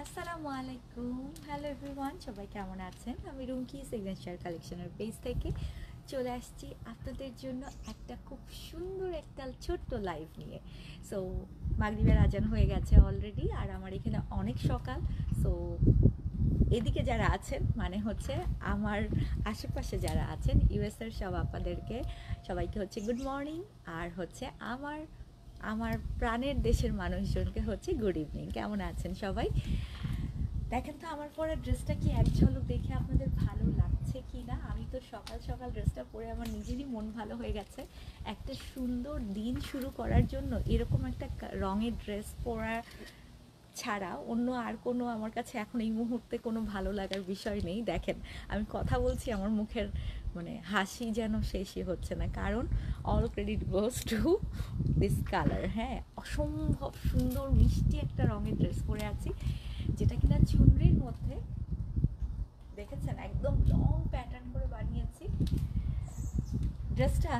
আসসালামু আলাইকুম, hello everyone, সবাই কেমন আছেন? আমি রুমকি সিগনেচার কালেকশনের পেজ থেকে চলে আসছি আপনাদের জন্য একটা খুব সুন্দর একটা ছোট্ট লাইভ নিয়ে। সো মাগরিবের আজান হয়ে গেছে অলরেডি, আর আমার এখানে অনেক সকাল। সো এদিকে যারা আছেন মানে হচ্ছে আমার আশেপাশে যারা আছেন ইউএসএর সব আপনাদেরকে সবাইকে হচ্ছে গুড মর্নিং, আর হচ্ছে আমার আমার প্রাণের দেশের মানুষজনকে হচ্ছে গুড ইভিনিং। কেমন আছেন সবাই? দেখেন তো আমার পরা ড্রেসটা কি এক ঝলক দেখে আপনাদের ভালো লাগছে কি না? আমি তো সকাল সকাল ড্রেসটা পরে আমার নিজেরই মন ভালো হয়ে গেছে। একটা সুন্দর দিন শুরু করার জন্য এরকম একটা রঙের ড্রেস পরা ছাড়া অন্য আর কোনো আমার কাছে এখন এই মুহূর্তে কোনো ভালো লাগার বিষয় নেই। দেখেন আমি কথা বলছি, আমার মুখের মানে হাসি যেন শেষই হচ্ছে না, কারণ all credit goes to this colour. হ্যাঁ, অসম্ভব সুন্দর মিষ্টি একটা রঙের ড্রেস পরে আছি, যেটা কিনা চুনরির মধ্যে দেখেছেন একদম লং প্যাটার্ন করে বানিয়েছি। ড্রেসটা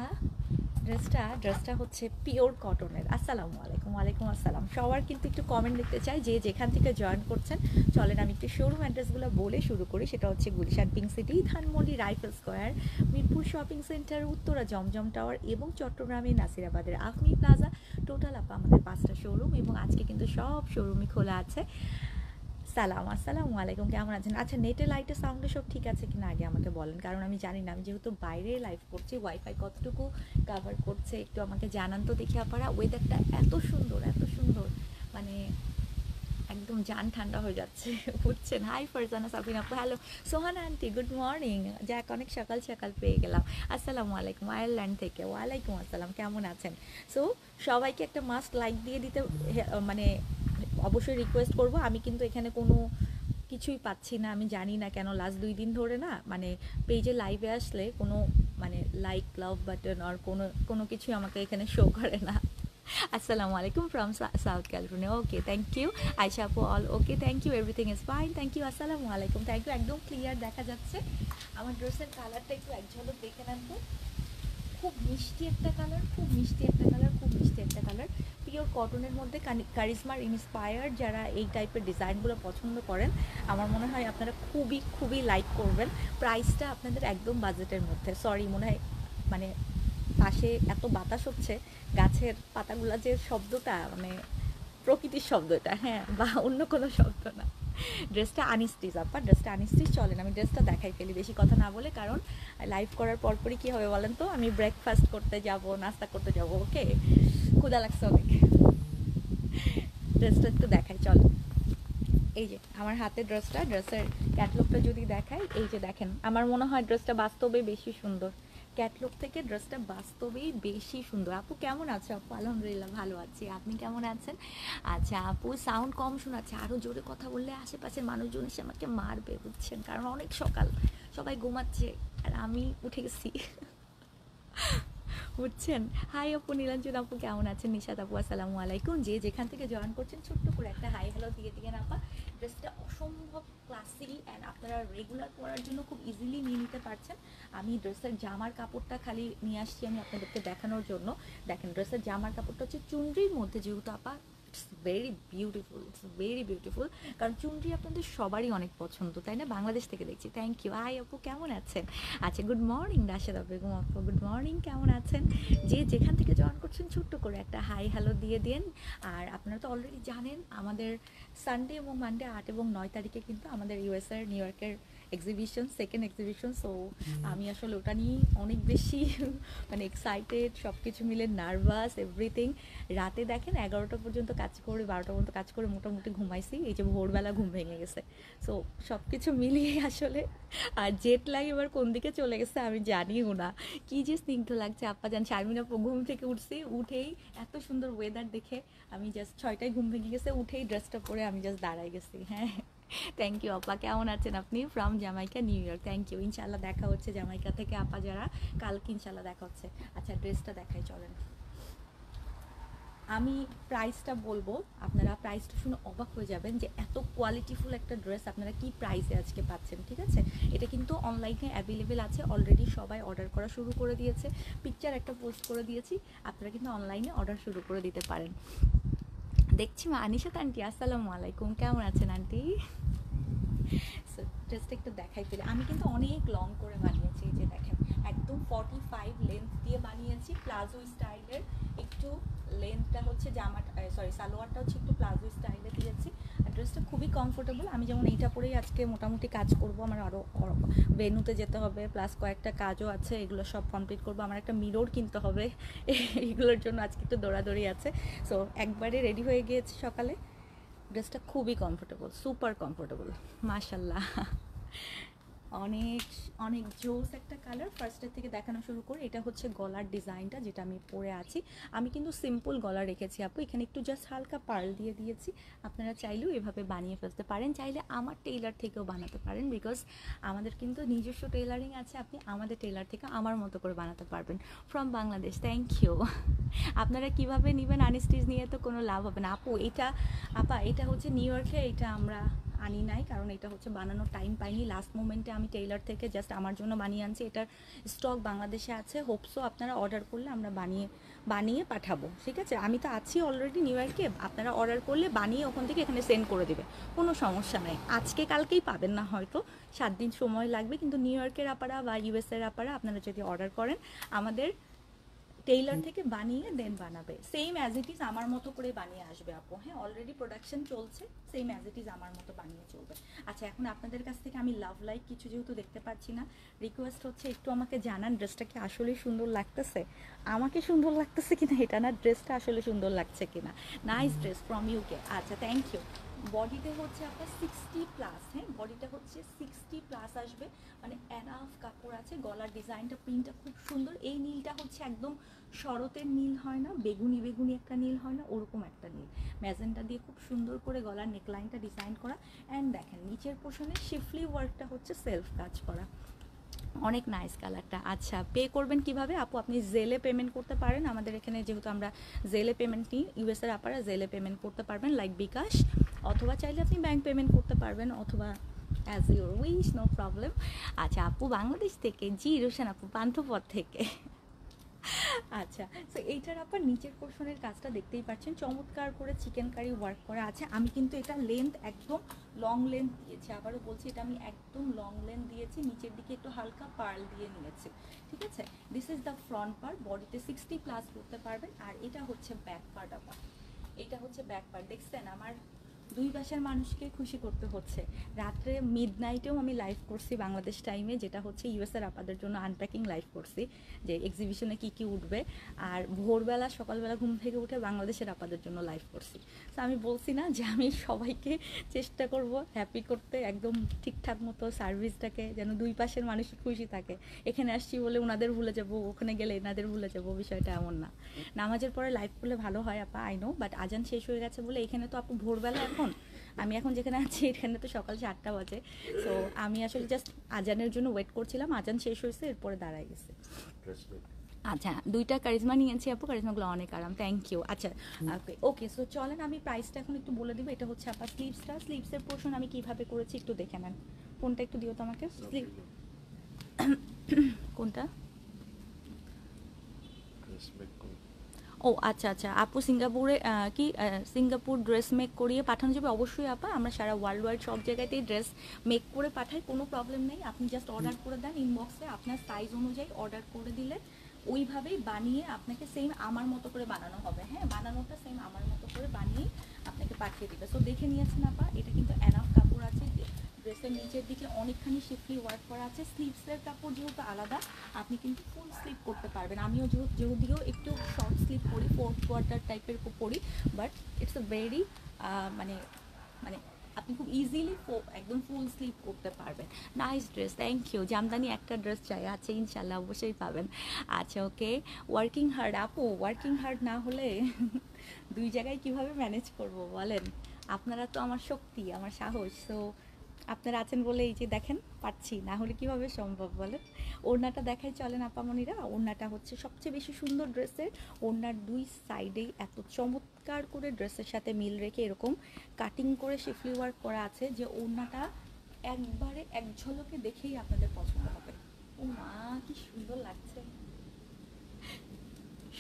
ড্রেসটা হচ্ছে পিওর কটনের। আসসালামু আলাইকুম। ওয়ালাইকুম আসসালাম। সবার কিন্তু একটু কমেন্ট লিখতে চাই যে যেখান থেকে জয়েন করছেন। চলেন আমি একটু শোরুম অ্যাড্রেসগুলো বলে শুরু করি। সেটা হচ্ছে Gulshan pink city, Dhanmondi rifle square, Mirpur shopping centre, Uttara Zamzam tower এবং চট্টগ্রামে নাসিরাবাদের আফমি প্লাজা। টোটাল আপা আমাদের 5টা শোরুম, এবং আজকে কিন্তু সব শোরুমই খোলা আছে। আসসালামু আলাইকুম, কেমন আছেন? আচ্ছা, নেটে লাইটে সাউন্ডে সব ঠিক আছে কিনা আগে আমাকে বলেন, কারণ আমি জানি না, আমি যেহেতু বাইরে লাইভ করছি ওয়াইফাই কতটুকু কাভার করছে একটু আমাকে জানান তো দেখি আপনারা। ওয়েদারটা এত সুন্দর এত সুন্দর, মানে একদম জান ঠান্ডা হয়ে যাচ্ছে বুঝছেন? হাই ফারজানা সাবিনা আপু, hello Sohana aunty, good morning. যাক, অনেক সকাল সকাল পেয়ে গেলাম। আসসালামু আলাইকুম আয়ারল্যান্ড থেকে। ওয়ালাইকুম আসসালাম, কেমন আছেন? সো সবাইকে একটা মাস্ট লাইক দিয়ে দিতে মানে অবশ্যই রিকোয়েস্ট করব। আমি কিন্তু এখানে কোনো কিছুই পাচ্ছি না, আমি জানি না কেন লাস্ট 2 দিন ধরে না, মানে পেজে লাইভে আসলে কোনো মানে লাইক লাভ বাটন আর কোনো কোনো কিছুই আমাকে এখানে শো করে না। আসসালামু আলাইকুম from south California. Okay, thank you. Ayesha আপু, all okay, thank you, everything is fine, thank you. আসসালামু আলাইকুম, থ্যাংক ইউ। একদম ক্লিয়ার দেখা যাচ্ছে। আমার ড্রেসের কালারটা একটু এক ঝলক দেখে নেন তো। খুব মিষ্টি একটা কালার, খুব মিষ্টি একটা কালার, খুব মিষ্টি একটা কালার। পিওর কটনের মধ্যে কারিজমার ইন্সপায়ার্ড যারা এই টাইপের ডিজাইনগুলো পছন্দ করেন, আমার মনে হয় আপনারা খুবই খুবই লাইক করবেন। প্রাইসটা আপনাদের একদম বাজেটের মধ্যে। সরি, মনে হয় মানে পাশে এত বাতাস হচ্ছে, গাছের পাতাগুলা যে শব্দটা, মানে প্রকৃতির শব্দ এটা, হ্যাঁ, বা অন্য কোনো শব্দ না। ড্রেসটা আনস্টিচ আপা, ড্রেসটা আনস্টিচ। চলেন আমি ড্রেসটা দেখাই ফেলি বেশি কথা না বলে, কারণ লাইভ করার পরপরই কী হবে বলেন তো, আমি ব্রেকফাস্ট করতে যাব, নাস্তা করতে যাব। ওকে, ক্ষুধা লাগছে অনেক। ড্রেসটা একটু দেখাই, চল। এই যে আমার হাতে ড্রেসটা, ড্রেসের ক্যাটলগটা যদি দেখাই, এই যে দেখেন, আমার মনে হয় ড্রেসটা বাস্তবে বেশি সুন্দর। ক্যাটলগ থেকে ড্রেসটা বাস্তবেই বেশি সুন্দর। আপু কেমন আছে? আপু আলহামদুলিল্লাহ ভালো আছি, আপনি কেমন আছেন? আচ্ছা আপু, সাউন্ড কম শোনাচ্ছে, আরও জোরে কথা বললে আশেপাশের মানুষজন এসে আমাকে মারবে বুঝছেন, কারণ অনেক সকাল, সবাই ঘুমাচ্ছে আর আমি উঠে গেছি বুঝছেন। হাই আপু, নীলাঞ্জন আপু কেমন আছেন? নিশাদ আপু আসসালামু আলাইকুম। যে যেখান থেকে জয়েন করছেন ছোট্ট করে একটা হাই হ্যালো দিয়ে দিকে আপা। ড্রেসটা অসম্ভব ক্লাসি অ্যান্ড আপনারা রেগুলার পরার জন্য খুব ইজিলি নিয়ে নিতে পারছেন। আমি ড্রেসের জামার কাপড়টা খালি নিয়ে আসছি আমি আপনাদেরকে দেখানোর জন্য। দেখেন, ড্রেসের জামার কাপড়টা হচ্ছে চুনরির মধ্যে, যেহেতু আপা it's very beautiful, it's very beautiful. কারণ চুনরি আপনাদের সবারই অনেক পছন্দ, তাই না? বাংলাদেশ থেকে দেখছি, থ্যাংক ইউ। হাই আপু, কেমন আছেন? আচ্ছা, গুড মর্নিং রাশেদা বেগম আপু, গুড মর্নিং, কেমন আছেন? যে যেখান থেকে জয়েন করছেন ছোট্ট করে একটা হাই হ্যালো দিয়ে দিন। আর আপনারা তো অলরেডি জানেন আমাদের সানডে এবং মানডে 8 এবং 9 তারিখে কিন্তু আমাদের ইউএসএর নিউ ইয়র্কের এক্সিবিশন, সেকেন্ড এক্সিবিশন। সো আমি আসলে ওটা নিয়ে অনেক বেশি মানে এক্সাইটেড, সব কিছু মিলে নার্ভাস এভরিথিং। রাতে দেখেন 11টা পর্যন্ত কাজ করে, 12টা পর্যন্ত কাজ করে মোটামুটি ঘুমাইছি, এই যে ভোরবেলা ঘুম ভেঙে গেছে। সো সব কিছু মিলিয়ে আসলে, আর জেট lag এবার কোন দিকে চলে গেছে আমি জানিও না। কি যে স্নিগ্ধ লাগছে আপা জান। শারমিন আপু, ঘুম থেকে উঠছি, উঠেই এত সুন্দর ওয়েদার দেখে আমি জাস্ট 6টায় ঘুম ভেঙে গেছে, উঠেই ড্রেসটা পরে আমি জাস্ট দাঁড়াই গেছি। হ্যাঁ, থ্যাংক ইউ আপা, কেমন আছেন আপনি? From Jamaica New York, thank you. ইনশাল্লাহ দেখা হচ্ছে জামাইকা থেকে আপা যারা, কালকে ইনশাল্লাহ দেখা হচ্ছে। আচ্ছা ড্রেসটা দেখাই চলেন। আমি প্রাইসটা বলবো, আপনারা প্রাইসটা শুনে অবাক হয়ে যাবেন যে এত কোয়ালিটিফুল একটা ড্রেস আপনারা কি প্রাইসে আজকে পাচ্ছেন, ঠিক আছে? এটা কিন্তু অনলাইনে অ্যাভেলেবেল আছে, অলরেডি সবাই অর্ডার করা শুরু করে দিয়েছে, পিকচার একটা পোস্ট করে দিয়েছি, আপনারা কিন্তু অনলাইনে অর্ডার শুরু করে দিতে পারেন। দেখছি মা আনিশাত আন্টি, আসসালামু আলাইকুম, কেমন আছেন আন্টি? সো ড্রেসটা একটু দেখাই ফেলে, আমি কিন্তু অনেক লং করে বানিয়েছি, এই যে দেখেন একদম 45 লেন্থ দিয়ে বানিয়েছি, প্লাজো স্টাইলের। একটু লেন্থটা হচ্ছে জামাটা, সরি সালোয়ারটা হচ্ছে একটু প্লাজো স্টাইলে দিয়েছি। আর ড্রেসটা খুবই কমফোর্টেবল। আমি যেমন এইটা পরেই আজকে মোটামুটি কাজ করব, আমার আরও ভেন্যুতে যেতে হবে, প্লাস কয়েকটা কাজও আছে, এগুলো সব কমপ্লিট করব, আমার একটা মিরর কিনতে হবে, এগুলোর জন্য আজকে একটু দৌড়াদৌড়ি আছে। সো একবারে রেডি হয়ে গিয়েছি সকালে। ড্রেসটা খুবই কমফোর্টেবল, সুপার কমফোর্টেবল, মাশাল্লাহ। অনেক অনেক জোস একটা কালার। ফার্স্টের থেকে দেখানো শুরু করে, এটা হচ্ছে গলার ডিজাইনটা যেটা আমি পরে আছি। আমি কিন্তু সিম্পল গলা রেখেছি আপু, এখানে একটু জাস্ট হালকা পার্ল দিয়ে দিয়েছি। আপনারা চাইলেও এভাবে বানিয়ে ফেলতে পারেন, চাইলে আমার টেইলার থেকেও বানাতে পারেন, বিকজ আমাদের কিন্তু নিজস্ব টেইলারিং আছে, আপনি আমাদের টেইলার থেকে আমার মতো করে বানাতে পারবেন। From Bangladesh, thank you. আপনারা কিভাবে নেবেন আনস্টিচ নিয়ে তো কোনো লাভ হবে না আপু। এটা আপা এটা হচ্ছে নিউ ইয়র্কে, এটা আমরা আনি নাই, কারণ এটা হচ্ছে বানানোর টাইম পাইনি, লাস্ট মোমেন্টে আমি টেইলার থেকে জাস্ট আমার জন্য বানিয়ে আনছি। এটার স্টক বাংলাদেশে আছে, হোপসো আপনারা অর্ডার করলে আমরা বানিয়ে বানিয়ে পাঠাবো, ঠিক আছে? আমি তো আছি অলরেডি নিউ ইয়র্কে, আপনারা অর্ডার করলে বানিয়ে ওখান থেকে এখানে সেন্ড করে দেবে, কোনো সমস্যা নেই। আজকে কালকেই পাবেন না, হয়তো 7 দিন সময় লাগবে, কিন্তু নিউ ইয়র্কের আপারা বা ইউএসএর আপারা আপনারা যদি অর্ডার করেন, আমাদের টেইলার থেকে বানিয়ে দেন বানাবে, সেম অ্যাজ ইট ইজ আমার মতো করে বানিয়ে আসবে আপু। হ্যাঁ, অলরেডি প্রোডাকশন চলছে, সেম অ্যাজ ইট ইজ আমার মতো বানিয়ে চলবে। আচ্ছা এখন আপনাদের কাছ থেকে আমি লাভ লাইক কিছু যেহেতু দেখতে পাচ্ছি না, রিকোয়েস্ট হচ্ছে একটু আমাকে জানান ড্রেসটা কি আসলেই সুন্দর লাগতেছে, আমাকে সুন্দর লাগতেছে কিনা এটা না, ড্রেসটা আসলে সুন্দর লাগছে কিনা। নাইস ড্রেস ফ্রম ইউকে, আচ্ছা থ্যাংক ইউ। বডিতে হচ্ছে আপনার 60+, হ্যাঁ বডিটা হচ্ছে 60+ আসবে, মানে এনাফ কাপড় আছে। গলার ডিজাইনটা প্রিন্টটা খুব সুন্দর, এই নীলটা হচ্ছে একদম শরতের নীল হয় না, বেগুনি বেগুনি একটা নীল হয় না, ওরকম একটা নীল, ম্যাজেন্টা দিয়ে খুব সুন্দর করে গলার নেকলাইনটা ডিজাইন করা। অ্যান্ড দেখেন নিচের পোর্শনে শিফলি ওয়ার্কটা হচ্ছে সেলফ কাজ করা, অনেক নাইস কালারটা। আচ্ছা পে করবেন কিভাবে আপু? আপনি জেলে পেমেন্ট করতে পারেন, আমাদের এখানে যেহেতু আমরা জেলে পেমেন্ট নিই, ইউএসএর আপারা জেলে পেমেন্ট করতে পারবেন লাইক বিকাশ, অথবা চাইলে আপনি ব্যাংক পেমেন্ট করতে পারবেন, অথবা as your wish, no problem. আচ্ছা আপু বাংলাদেশ থেকে, জি রোশন আপু পান্থপথ থেকে। আচ্ছা সো এইটার আপনার নিচের পোর্শনের কাজটা দেখতেই পাচ্ছেন, চমৎকার করে চিকেন কারি ওয়ার্ক করা আছে। আমি কিন্তু এটা লেন্থ একদম লং লেন্থ দিয়েছি, আবারও বলছি এটা আমি একদম লং লেন্থ দিয়েছি, নিচের দিকে একটু হালকা পার্ল দিয়ে নিয়েছি, ঠিক আছে? This is the front part, বডিতে 60+ করতে পারবেন। আর এটা হচ্ছে ব্যাক পার্ট আপা, এটা হচ্ছে ব্যাক পার্ট। দেখছেন আমার দুই পাশের মানুষকে খুশি করতে হচ্ছে। রাত্রে মিডনাইটেও আমি লাইভ করছি বাংলাদেশ টাইমে, যেটা হচ্ছে ইউএসএর আপাদের জন্য আনপ্যাকিং লাইভ করছি, যে এক্সিবিশনে কি কি উঠবে। আর ভোরবেলা সকালবেলা ঘুম থেকে উঠে বাংলাদেশের আপাদের জন্য লাইভ করছি। তো আমি বলছি না যে আমি সবাইকে চেষ্টা করব হ্যাপি করতে, একদম ঠিকঠাক মতো সার্ভিসটাকে, যেন দুই পাশের মানুষ খুশি থাকে। এখানে আসছি বলে ওনাদের ভুলে যাব, ওখানে গেলে এনাদের ভুলে যাব, বিষয়টা এমন না। নামাজের পরে লাইভ করলে ভালো হয় আপা, আই নো, বাট আজান শেষ হয়ে গেছে বলে এখানে তো আপু ভোরবেলা, এখন আমি এখন যেখানে আছি এখানে তো সকাল 7টা বাজে। সো আমি আসলে জাস্ট আজানের জন্য ওয়েট করছিলাম, আজান শেষ হয়েছে এরপরে দাঁড়ায় গেছে। আচ্ছা 2টা কারিজমা নিয়েছি আপু, কারিজমাগুলো অনেক আরাম, থ্যাংক ইউ। আচ্ছা ওকে সো চলেন আমি প্রাইসটা এখন একটু বলে দিব। এটা হচ্ছে আপনার স্লিভসটা, স্লিভসের পোর্শন আমি কিভাবে করেছি একটু দেখে নেন। কোনটা একটু দিও তো আমাকে, স্লিভ কোনটা? ও আচ্ছা আচ্ছা আপু, সিঙ্গাপুরে কি সিঙ্গাপুর ড্রেস মেক করিয়ে পাঠানো যাবে? অবশ্যই আপা, আমরা সারা ওয়ার্ল্ড ওয়াইড সব জায়গাতেই ড্রেস মেক করে পাঠাই, কোনো প্রবলেম নেই। আপনি জাস্ট অর্ডার করে দেন ইনবক্সে, আপনার সাইজ অনুযায়ী অর্ডার করে দিলে ওইভাবেই বানিয়ে আপনাকে সেম আমার মতো করে বানানো হবে। হ্যাঁ, বানানোটা সেম আমার মতো করে বানিয়ে আপনাকে পাঠিয়ে দিবে। সো দেখে নিয়েছেন আপা, এটা কিন্তু এনাফ কাপড় আছে, ড্রেসের নিচের দিকে অনেকখানি শিফলি ওয়ার্ক করা আছে। স্লিভসের কাপড় যেহেতু আলাদা, আপনি কিন্তু ফুল স্লিভ করতে পারবেন। আমিও যদিও একটু শর্ট স্লিভ পরি, 4/4 টাইপের পরি, বাট ইটস আ ভেরি মানে মানে আপনি খুব ইজিলি একদম ফুল স্লিভ করতে পারবেন। Nice dress, thank you. Jamdani একটা ড্রেস চাই, আচ্ছা ইনশাল্লাহ অবশ্যই পাবেন। আচ্ছা ওকে, ওয়ার্কিং হার্ড আপু, ওয়ার্কিং হার্ড না হলে দুই জায়গায় কিভাবে ম্যানেজ করব বলেন? আপনারা তো আমার শক্তি, আমার সাহস। সো আপনারা আছেন বলে এই যে দেখেন পাচ্ছি, না হলে কীভাবে সম্ভব বলেন। ওড়নাটা দেখাই চলেন আপামনিরা। ওড়নাটা হচ্ছে সবচেয়ে বেশি সুন্দর ড্রেসের। ওড়নার দুই সাইডেই এত চমৎকার করে ড্রেসের সাথে মিল রেখে এরকম কাটিং করে শিফলি ওয়ার্ক করা আছে যে ওড়নাটা একবারে এক ঝলকে দেখেই আপনাদের পছন্দ হবে। ও মা কি সুন্দর লাগছে।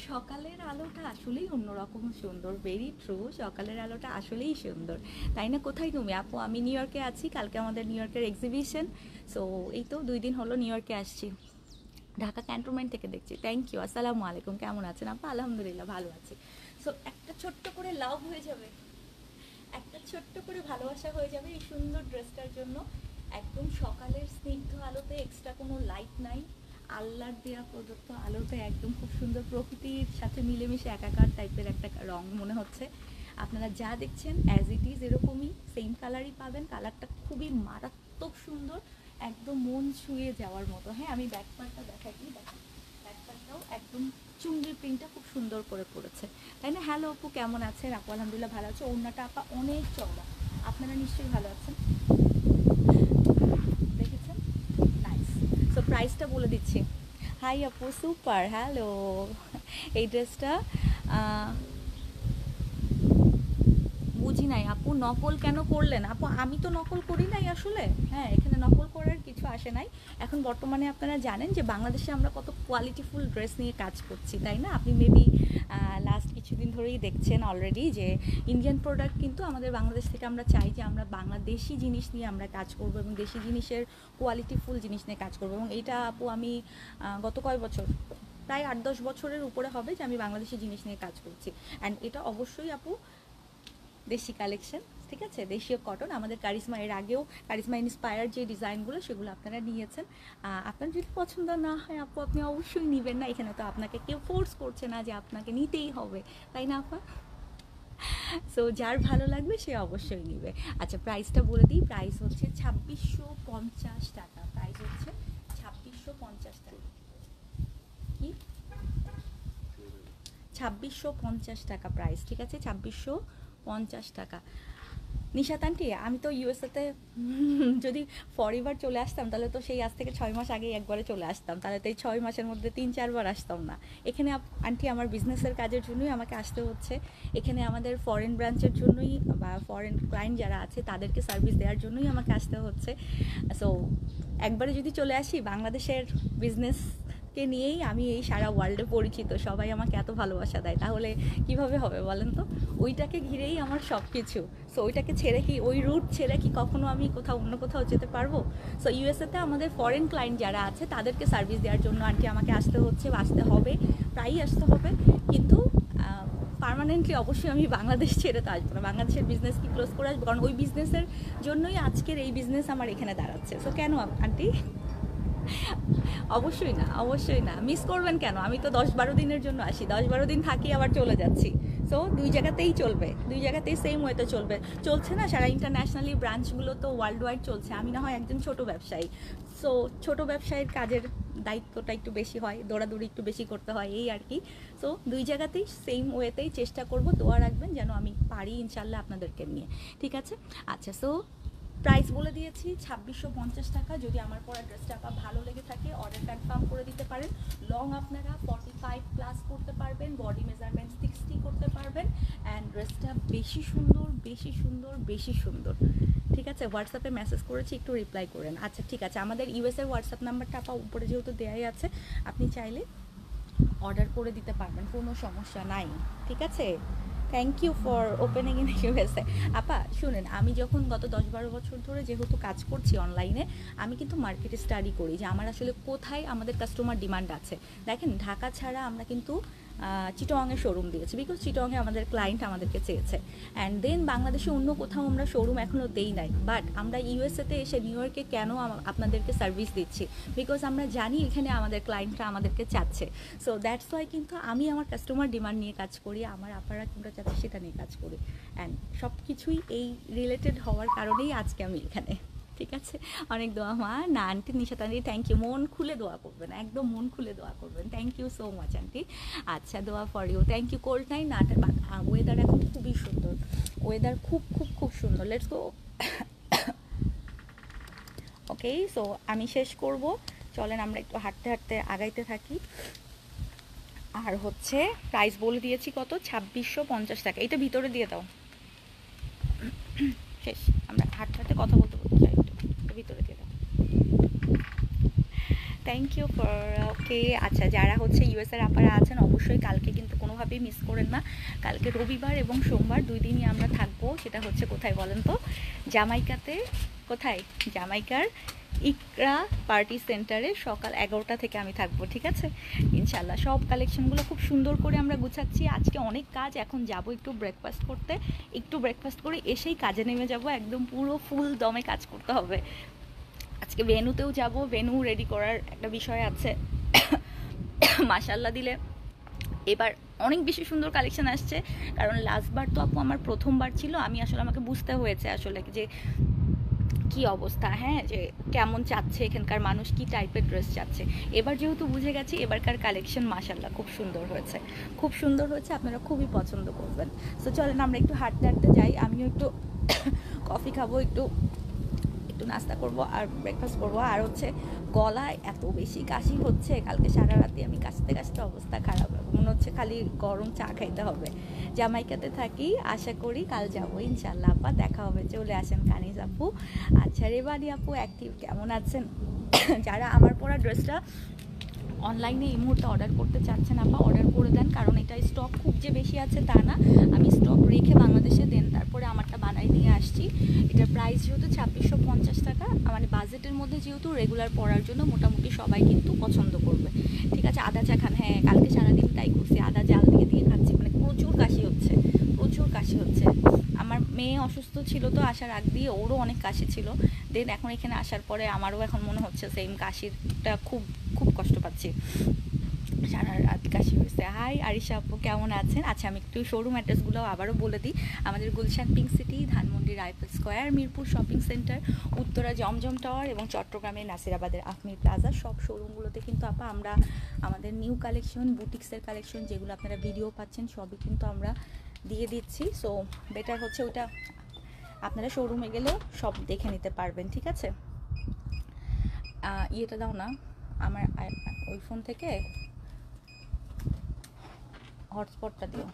সকালের আলোটা আসলেই অন্যরকম সুন্দর, ভেরি ট্রু, সকালের আলোটা আসলেই সুন্দর, তাই না? কোথায় তুমি আপু? আমি নিউ ইয়র্কে আছি, কালকে আমাদের নিউ ইয়র্কের এক্সিবিশন। সো এই তো 2 দিন হলো নিউ ইয়র্কে আসছি, ঢাকা ক্যান্টনমেন্ট থেকে দেখছি। থ্যাংক ইউ, আসসালামু আলাইকুম, কেমন আছেন আপু? আলহামদুলিল্লাহ ভালো আছি। সো একটা ছোট্ট করে লাভ হয়ে যাবে, একটা ছোট্ট করে ভালোবাসা হয়ে যাবে এই সুন্দর ড্রেসটার জন্য। একদম সকালের স্নিগ্ধ আলোতে, এক্সট্রা কোনো লাইট নাই, আল্লাহর দেয়া প্রদত্ত আলোতে একদম খুব সুন্দর প্রকৃতির সাথে মিলেমিশে একাকার টাইপের একটা রং মনে হচ্ছে। আপনারা যা দেখছেন অ্যাজ ইট ইজ এরকমই সেম কালারই পাবেন। কালারটা খুবই মারাত্মক সুন্দর, একদম মন ছুঁয়ে যাওয়ার মতো। হ্যাঁ আমি ব্যাক পার্টটা দেখাই, দেখেন ব্যাক পার্টটাও একদম চুঙ্গির প্রিন্টটা খুব সুন্দর করে পড়েছে, তাই না? হ্যালো আপু, কেমন আছেন? আপু আলহামদুলিল্লাহ ভালো আছে। ওড়নাটা আপা অনেক চওড়া, আপনারা নিশ্চয়ই ভালো আছেন, দেখেছেন? নাইস। সো প্রাইসটা বলে দিচ্ছি। হাই আপু, সুপার, হ্যালো। এই ড্রেসটা বুঝি নাই আপু, নকল কেন করলেন? আপু আমি তো নকল করি নাই আসলে, হ্যাঁ এখানে নকল করার কিছু আসে নাই। এখন বর্তমানে আপনারা জানেন যে বাংলাদেশে আমরা কত কোয়ালিটিফুল ড্রেস নিয়ে কাজ করছি, তাই না? আপনি মেবি লাস্ট কিছুদিন ধরেই দেখছেন অলরেডি যে ইন্ডিয়ান প্রোডাক্ট কিন্তু আমাদের বাংলাদেশ থেকে আমরা চাই যে আমরা বাংলাদেশি জিনিস নিয়ে আমরা কাজ করব এবং দেশি জিনিসের কোয়ালিটিফুল জিনিস নিয়ে কাজ করব। এবং এইটা আপু আমি গত কয় বছর, প্রায় 8-10 বছরের উপরে হবে যে আমি বাংলাদেশি জিনিস নিয়ে কাজ করছি। অ্যান্ড এটা অবশ্যই আপু দেশি কালেকশন, ঠিক আছে? দেশীয় কটন। আমাদের কারিশমা এর আগেও কারিশমা ইন্সপায়ার যে ডিজাইনগুলো সেগুলো আপনারা নিয়েছেন। আপনার যদি পছন্দ না হয় আপু আপনি অবশ্যই নেবেন না, এখানে তো আপনাকে কেউ ফোর্স করছে না যে আপনাকে নিতেই হবে, তাই না আপা? সো যার ভালো লাগবে সে অবশ্যই নেবে। আচ্ছা প্রাইসটা বলে দিই, প্রাইস হচ্ছে 2650 টাকা। প্রাইস হচ্ছে 2650 টাকা। কি 2650 টাকা প্রাইস, ঠিক আছে? 2650 টাকা। নিশাত আন্টি, আমি তো ইউএসএতে যদি ফরএভার চলে আসতাম তাহলে তো সেই আজ থেকে 6 মাস আগেই একবারে চলে আসতাম, তাহলে তো এই 6 মাসের মধ্যে 3-4 বার আসতাম না। এখানে আন্টি আমার বিজনেসের কাজের জন্যই আমাকে আসতে হচ্ছে, এখানে আমাদের ফরেন ব্রাঞ্চের জন্যই বা ফরেন ক্লায়েন্ট যারা আছে তাদেরকে সার্ভিস দেওয়ার জন্যই আমাকে আসতে হচ্ছে। সো একবারে যদি চলে আসি, বাংলাদেশের বিজনেস কে নিয়েই আমি এই সারা ওয়ার্ল্ডে পরিচিত, সবাই আমাকে এত ভালোবাসা দেয়, তাহলে কিভাবে হবে বলেন তো? ওইটাকে ঘিরেই আমার সব কিছু। সো ওইটাকে ছেড়ে কি, ওই রুট ছেড়ে কি কখনো আমি কোথাও অন্য কোথাও যেতে পারবো? সো ইউএসএতে আমাদের ফরেন ক্লায়েন্ট যারা আছে তাদেরকে সার্ভিস দেওয়ার জন্য আন্টি আমাকে আসতে হচ্ছে বা আসতে হবে, প্রায়ই আসতে হবে। কিন্তু পার্মানেন্টলি অবশ্যই আমি বাংলাদেশ ছেড়ে তো আসবো না, বাংলাদেশের বিজনেস কি ক্লোজ করে আসবো? কারণ ওই বিজনেসের জন্যই আজকের এই বিজনেস আমার এখানে দাঁড়াচ্ছে। সো কেন আন্টি? অবশ্যই না, অবশ্যই না, মিস করবেন কেন? আমি তো 10-12 দিনের জন্য আসি, 10-12 দিন থাকি আবার চলে যাচ্ছি। সো দুই জায়গাতেই চলবে, দুই জায়গাতেই সেম ওয়েতে চলবে, চলছে না? সারা ইন্টারন্যাশনালি ব্রাঞ্চগুলো তো ওয়ার্ল্ড ওয়াইড চলছে। আমি না হয় একজন ছোট ব্যবসায়ী, সো ছোট ব্যবসায়ীর কাজের দায়িত্বটা একটু বেশি হয়, দৌড়াদৌড়ি একটু বেশি করতে হয়, এই আর কি। সো দুই জায়গাতেই সেম ওয়েতেই চেষ্টা করব, দোয়া রাখবেন যেন আমি পারি ইনশাল্লাহ আপনাদেরকে নিয়ে, ঠিক আছে? আচ্ছা, সো প্রাইস বলে দিয়েছি 2650 টাকা। যদি আমার পরা ড্রেসটা আপনার ভালো লেগে থাকে অর্ডার কনফার্ম করে দিতে পারেন। লং আপনারা 45 প্লাস করতে পারবেন, বডি মেজারমেন্ট 60 করতে পারবেন। অ্যান্ড ড্রেসটা বেশি সুন্দর, বেশি সুন্দর, বেশি সুন্দর, ঠিক আছে? হোয়াটসঅ্যাপে মেসেজ করেছি, একটু রিপ্লাই করেন। আচ্ছা ঠিক আছে, আমাদের ইউএসের হোয়াটসঅ্যাপ নাম্বারটা আপা উপরে যেহেতু দেয়াই আছে, আপনি চাইলে অর্ডার করে দিতে পারবেন, কোনো সমস্যা নাই, ঠিক আছে? Thank you for opening in USA. আপা শুনেন, আমি যখন গত 10-12 বছর ধরে যেহেতু কাজ করছি অনলাইনে, আমি কিন্তু মার্কেটে স্টাডি করি যে আমার আসলে কোথায় আমাদের কাস্টমার ডিমান্ড আছে। দেখেন ঢাকা ছাড়া আমরা কিন্তু চিটংয়ে শোরুম দিয়েছি, বিকজ চিটংয়ে আমাদের ক্লায়েন্ট আমাদেরকে চেয়েছে। অ্যান্ড দেন বাংলাদেশে অন্য কোথাও আমরা শোরুম এখনও দেই নাই, বাট আমরা ইউএসএতে এসে নিউ ইয়র্কে কেন আপনাদেরকে সার্ভিস দিচ্ছি? বিকজ আমরা জানি এখানে আমাদের ক্লায়েন্টরা আমাদেরকে চাচ্ছে। সো দ্যাটস ওয়াই কিন্তু আমি আমার কাস্টমার ডিমান্ড নিয়ে কাজ করি, আমার আপারা কোনটা চাচ্ছে সেটা নিয়ে কাজ করি। অ্যান্ড সব কিছুই এই রিলেটেড হওয়ার কারণেই আজকে আমি এখানে, ঠিক আছে? অনেক দোয়া মা। না aunty, Nishat aunty thank you, মন খুলে দোয়া করবেন, একদম মন খুলে দোয়া করবেন। Thank you so much aunty. আচ্ছা দোয়া for you, thank you. Cold নাই না, ওয়েদার এখন খুবই সুন্দর, ওয়েদার খুব খুব খুব সুন্দর। Let's go. ওকে, সো আমি শেষ করব, চলেন আমরা একটু হাঁটতে হাঁটতে আগাইতে থাকি। আর হচ্ছে প্রাইস বলে দিয়েছি কত, 2650 টাকা। এটা ভিতরে দিয়ে দাও, শেষ। আমরা হাঁটতে হাঁটতে কথা বলতে বলতে চাই, একটু ভিতরে দিয়ে দাও। Thank you for okay. আচ্ছা, যারা হচ্ছে ইউএসএর আপারা আছেন অবশ্যই কালকে কিন্তু কোনোভাবেই মিস করেন না। কালকে রবিবার এবং সোমবার 2 দিনই আমরা থাকবো। সেটা হচ্ছে কোথায় বলেন তো? জামাইকাতে। কোথায়? জামাইকার ইকরা পার্টি সেন্টারে সকাল 11টা থেকে আমি থাকবো, ঠিক আছে? ইনশাল্লাহ সব কালেকশনগুলো খুব সুন্দর করে আমরা গুছাচ্ছি। আজকে অনেক কাজ, এখন যাব একটু ব্রেকফাস্ট করতে, একটু ব্রেকফাস্ট করে এসেই কাজে নেমে যাব, একদম পুরো ফুল দমে কাজ করতে হবে। আজকে ভেন্যুতেও যাব, ভেন্যু রেডি করার একটা বিষয় আছে। মাশাল্লাহ দিলে এবার অনেক বেশি সুন্দর কালেকশন আসছে, কারণ লাস্টবার তো আপু আমার প্রথমবার ছিল, আমি আসলে আমাকে বুঝতে হয়েছে আসলে যে কি অবস্থা, হ্যাঁ, যে কেমন চাচ্ছে এখানকার মানুষ, কি টাইপের ড্রেস চাচ্ছে। এবার যেহেতু বুঝে গেছি, এবারকার কালেকশন মাশাল্লাহ খুব সুন্দর হয়েছে, খুব সুন্দর হয়েছে, আপনারা খুবই পছন্দ করবেন। সো চলেন আমরা একটু হাঁটতে হাঁটতে যাই, আমিও একটু কফি খাবো, একটু নাস্তা করব আর ব্রেকফাস্ট করবো। আর হচ্ছে গলায় এত বেশি কাশি হচ্ছে, কালকে সারা রাতে আমি কাশতে কাশতে অবস্থা খারাপ, মনে হচ্ছে খালি গরম চা খাইতে হবে। জামাইকাতে থাকি, আশা করি কাল যাবো ইনশাল্লাহ। আপা দেখা হবে, চলে আসেন কানিজ আপু। আচ্ছা রেবানি আপু অ্যাক্টিভ, কেমন আছেন? যারা আমার পরা ড্রেসটা অনলাইনে এই মুহূর্তে অর্ডার করতে চাচ্ছেন আপা, অর্ডার করে দেন, কারণ এটা স্টক খুব যে বেশি আছে তা না, আমি স্টক রেখে বাংলাদেশে দেন তারপরে আমারটা বানাই নিয়ে আসছি। এটার প্রাইস যেহেতু 2650 টাকা, মানে বাজেটের মধ্যে যেহেতু রেগুলার পরার জন্য মোটামুটি সবাই কিন্তু পছন্দ করবে, ঠিক আছে? আদা চা খান, হ্যাঁ কালকে সারাদিন তাই করছি, আদা জাল দিয়ে দিয়ে খাচ্ছি, মানে প্রচুর কাশি হচ্ছে, প্রচুর কাশি হচ্ছে। আমার মেয়ে অসুস্থ ছিল তো আসার আগ দিয়ে, ওরও অনেক কাশি ছিল, দেন এখন এখানে আসার পরে আমারও এখন মনে হচ্ছে সেম কাশিটা, খুব খুব কষ্ট পাচ্ছি, সারা রাত কাশি হয়েছে। হাই আরিশা আপু, কেমন আছেন? আচ্ছা আমি একটু শোরুম অ্যাড্রেসগুলো আবারও বলে দিই। আমাদের Gulshan pink city, Dhanmondi rifle square, Mirpur shopping centre, Uttara Zamzam tower এবং চট্টগ্রামের নাসিরাবাদের আফমি প্লাজা, সব শোরুমগুলোতে কিন্তু আপা আমরা আমাদের নিউ কালেকশন, বুটিক্সের কালেকশন যেগুলো আপনারা ভিডিও পাচ্ছেন সবই কিন্তু আমরা দিয়ে দিচ্ছি। সো বেটার হচ্ছে ওটা আপনারা শোরুমে গেলেও সব দেখে নিতে পারবেন, ঠিক আছে? ইয়েটা দাও না আমার ওই ফোন থেকে, হটস্পটটা দিও,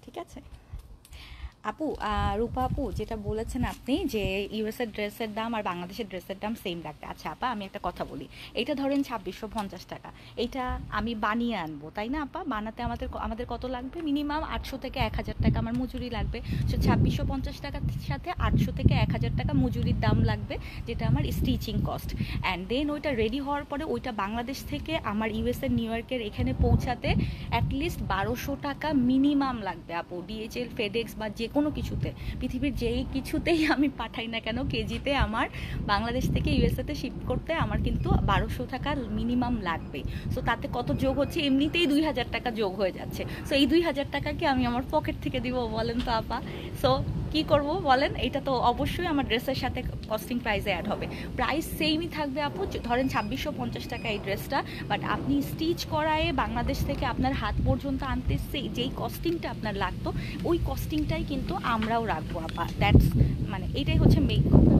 ঠিক আছে? আপু রূপা আপু, যেটা বলেছেন আপনি যে ইউএসের ড্রেসের দাম আর বাংলাদেশের ড্রেসের দাম সেম লাগবে। আচ্ছা আপা আমি একটা কথা বলি, এইটা ধরেন 2650 টাকা, এইটা আমি বানিয়ে আনবো, তাই না আপা? বানাতে আমাদের কত লাগবে? মিনিমাম 800 থেকে 1000 টাকা আমার মজুরি লাগবে। সো 2650 টাকার সাথে 800 থেকে 1000 টাকা মজুরির দাম লাগবে, যেটা আমার স্টিচিং কস্ট। অ্যান্ড দেন ওইটা রেডি হওয়ার পরে ওইটা বাংলাদেশ থেকে আমার ইউএসএর নিউ ইয়র্কের এখানে পৌঁছাতে অ্যাটলিস্ট 1200 টাকা মিনিমাম লাগবে আপু। ডিএচএল, ফেডেক্স বা যে কোনো কিছুতে, পৃথিবীর যেই কিছুতেই আমি পাঠাই না কেন, কেজিতে আমার বাংলাদেশ থেকে ইউএসএতে শিফট করতে আমার কিন্তু 1200 টাকা মিনিমাম লাগবে। সো তাতে কত যোগ হচ্ছে? এমনিতেই 2000 টাকা যোগ হয়ে যাচ্ছে। সো এই 2000 টাকাকে আমি আমার পকেট থেকে দিব বলেন তো আপা? সো কি করব বলেন? এটা তো অবশ্যই আমার ড্রেসের সাথে কস্টিং প্রাইসে অ্যাড হবে। প্রাইস সেমই থাকবে আপু, ধরেন 2650 টাকা এই ড্রেসটা, বাট আপনি স্টিচ করায়ে বাংলাদেশ থেকে আপনার হাত পর্যন্ত আনতে যেই কস্টিংটা আপনার লাগতো, ওই কস্টিংটাই কিন্তু আমরাও রাখবো আপা। দ্যাটস মানে এইটাই হচ্ছে মেইন কথা।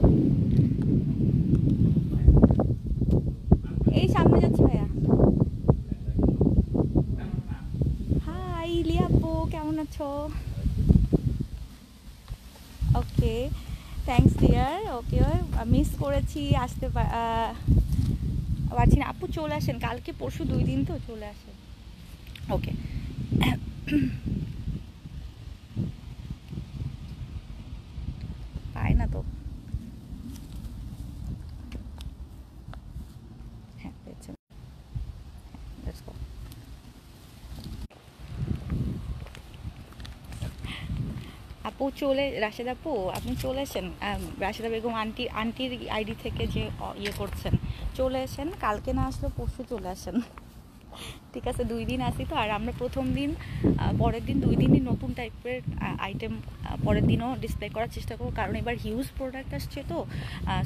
এই সামনে যাচ্ছি ভাইয়া। হাই লিয়াপু, কেমন আছো? Okay thanks dear. Okay miss করেছি, আসতে পারছি না আপু, চলে আসেন কালকে পরশু 2 দিন তো, চলে আসেন। ওকে পায় না তো, হ্যাঁ পেয়েছেন, লেটস গো। আপু চলে, রাশেদা আপু আপনি চলে এসেন, রাশেদা বেগম আন্টির আইডি থেকে যে ইয়ে করছেন, চলে এসেন, কালকে না আসলে পরশু চলে আসেন। ঠিক আছে 2 দিন আসি তো, আর আমরা প্রথম দিন পরের দিন 2 দিনই নতুন টাইপের আইটেম পরের দিনও ডিসপ্লে করার চেষ্টা করবো, কারণ এবার হিউজ প্রোডাক্ট আসছে তো।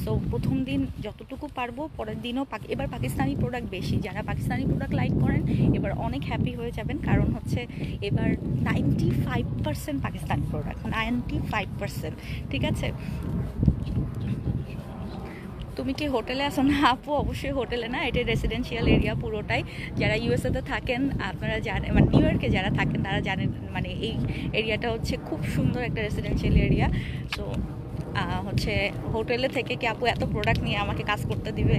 সো প্রথম দিন যতটুকু পারবো, পরের দিনও এবার পাকিস্তানি প্রোডাক্ট বেশি, যারা পাকিস্তানি প্রোডাক্ট লাইক করেন এবার অনেক হ্যাপি হয়ে যাবেন, কারণ হচ্ছে এবার 95% পাকিস্তানি প্রোডাক্ট, 95%। ঠিক আছে, তুমি কি হোটেলে আসো না আপু? অবশ্যই হোটেলে না, এটা রেসিডেন্সিয়াল এরিয়া পুরোটাই। যারা ইউএসএতে থাকেন আপনারা জানেন, মানে নিউ ইয়র্কে যারা থাকেন তারা জানেন, মানে এই এরিয়াটা হচ্ছে খুব সুন্দর একটা রেসিডেন্সিয়াল এরিয়া। তো হচ্ছে হোটেলে থেকে কি আপু এত প্রোডাক্ট নিয়ে আমাকে কাজ করতে দিবে?